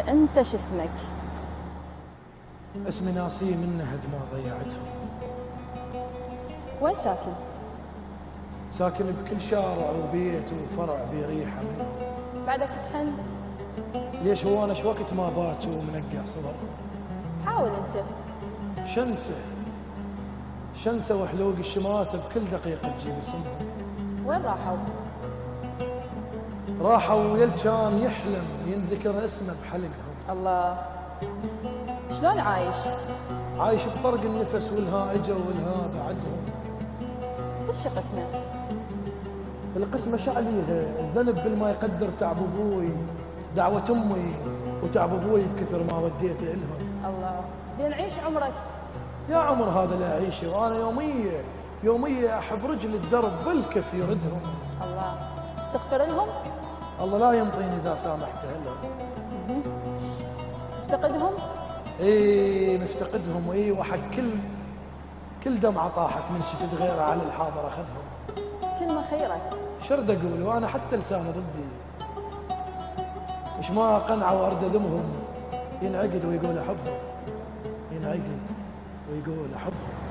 انت شو اسمك؟ اسمي ناسيه من نهد ما ضيعتهم. وين ساكن؟ ساكن بكل شارع وبيت وفرع بريحه منه. بعدك تحن؟ ليش هو انا وقت ما باكر ومنقع صور؟ حاول انسى. شنسه وحلوق الشمات بكل دقيقه تجيب اسمهم. وين راحوا؟ راحوا ويل كان يحلم ينذكر اسمه بحلقهم. الله، شلون عايش؟ عايش بطرق النفس والها اجا والها بعدهم. وش قسمه؟ القسمة شعليها الذنب بالما يقدر تعب ابوي، دعوة امي وتعب ابوي بكثر ما وديته الهم. الله، زين عيش عمرك. يا عمر هذا لا اعيشه وانا يومية احب رجل الدرب بالكث يردهم. الله، تغفر لهم؟ الله لا ينطيني اذا سامحته لهم. تفتقدهم؟ اي نفتقدهم، اي وحق كل دمعة طاحت من شفت غيره على الحاضر اخذهم. كلمة خيرك. شرد اقول وانا حتى لساني ضدي، مش ما قنعه وارد ذمهم، ينعقد ويقول احبهم، ينعقد ويقول احبهم.